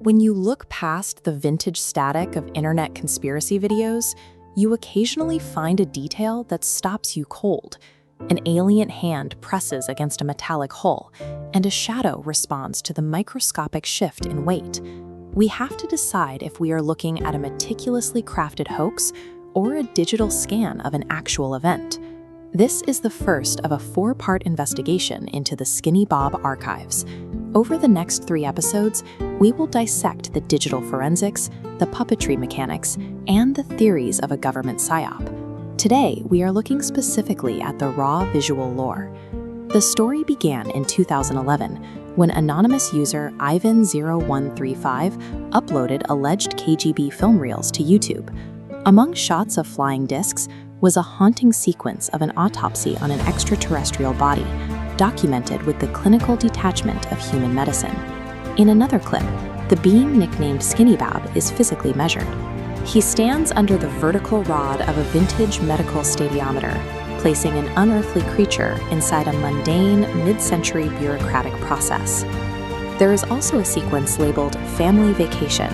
When you look past the vintage static of internet conspiracy videos, you occasionally find a detail that stops you cold. An alien hand presses against a metallic hull, and a shadow responds to the microscopic shift in weight. We have to decide if we are looking at a meticulously crafted hoax or a digital scan of an actual event. This is the first of a 4-part investigation into the Skinny Bob archives. Over the next 3 episodes, we will dissect the digital forensics, the puppetry mechanics, and the theories of a government psyop. Today, we are looking specifically at the raw visual lore. The story began in 2011 when anonymous user ivan0135 uploaded alleged KGB film reels to YouTube. Among shots of flying discs was a haunting sequence of an autopsy on an extraterrestrial body, documented with the clinical detachment of human medicine. In another clip, the being nicknamed Skinny Bob is physically measured. He stands under the vertical rod of a vintage medical stadiometer, placing an unearthly creature inside a mundane, mid-century bureaucratic process. There is also a sequence labeled Family Vacation.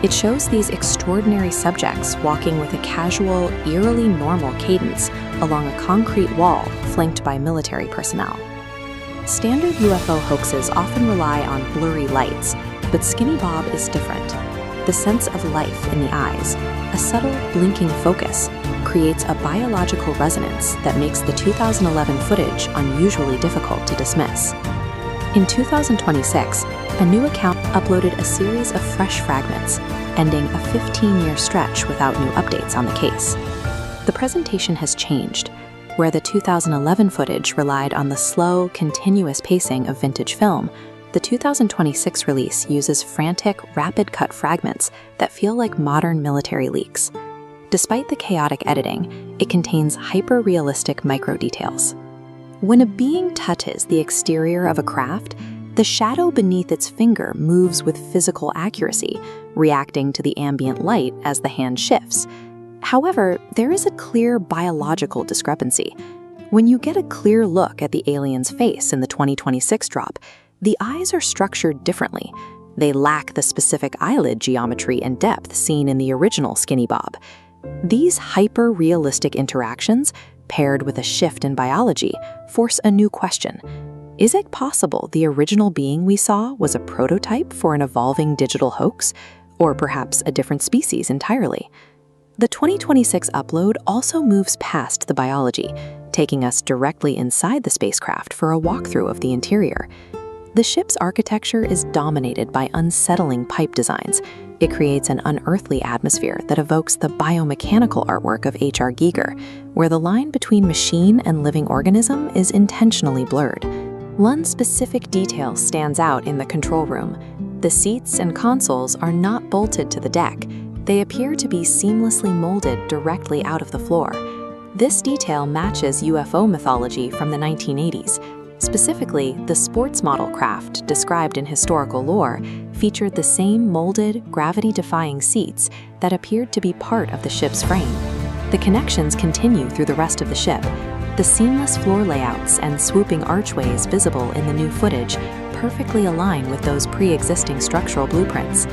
It shows these extraordinary subjects walking with a casual, eerily normal cadence along a concrete wall flanked by military personnel. Standard UFO hoaxes often rely on blurry lights, but Skinny Bob is different. The sense of life in the eyes, a subtle blinking focus, creates a biological resonance that makes the 2011 footage unusually difficult to dismiss. In 2026, a new account uploaded a series of fresh fragments, ending a 15-year stretch without new updates on the case. The presentation has changed. Where the 2011 footage relied on the slow, continuous pacing of vintage film, the 2026 release uses frantic, rapid-cut fragments that feel like modern military leaks. Despite the chaotic editing, it contains hyper-realistic micro-details. When a being touches the exterior of a craft, the shadow beneath its finger moves with physical accuracy, reacting to the ambient light as the hand shifts. However, there is a clear biological discrepancy. When you get a clear look at the alien's face in the 2026 drop, the eyes are structured differently. They lack the specific eyelid geometry and depth seen in the original Skinny Bob. These hyper-realistic interactions, paired with a shift in biology, force a new question. Is it possible the original being we saw was a prototype for an evolving digital hoax, or perhaps a different species entirely? The 2026 upload also moves past the biology, taking us directly inside the spacecraft for a walkthrough of the interior. The ship's architecture is dominated by unsettling pipe designs. It creates an unearthly atmosphere that evokes the biomechanical artwork of H.R. Giger, where the line between machine and living organism is intentionally blurred. One specific detail stands out in the control room. The seats and consoles are not bolted to the deck. They appear to be seamlessly molded directly out of the floor. This detail matches UFO mythology from the 1980s. Specifically, the sports model craft described in historical lore featured the same molded, gravity-defying seats that appeared to be part of the ship's frame. The connections continue through the rest of the ship. The seamless floor layouts and swooping archways visible in the new footage perfectly align with those pre-existing structural blueprints.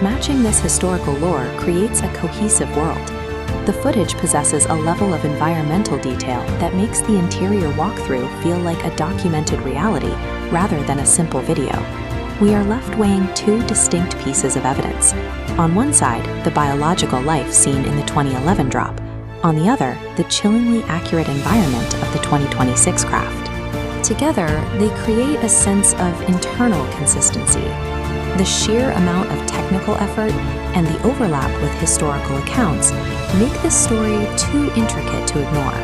Matching this historical lore creates a cohesive world. The footage possesses a level of environmental detail that makes the interior walkthrough feel like a documented reality rather than a simple video. We are left weighing 2 distinct pieces of evidence. On one side, the biological life seen in the 2011 drop. On the other, the chillingly accurate environment of the 2026 craft. Together, they create a sense of internal consistency. The sheer amount of technical effort and the overlap with historical accounts make this story too intricate to ignore.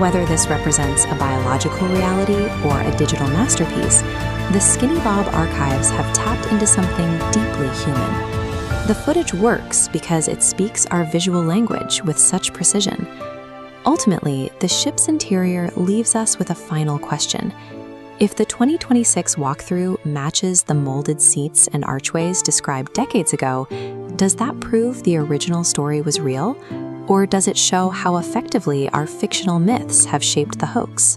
Whether this represents a biological reality or a digital masterpiece, the Skinny Bob archives have tapped into something deeply human. The footage works because it speaks our visual language with such precision. Ultimately, the ship's interior leaves us with a final question. If the 2026 walkthrough matches the molded seats and archways described decades ago, does that prove the original story was real? Or does it show how effectively our fictional myths have shaped the hoax?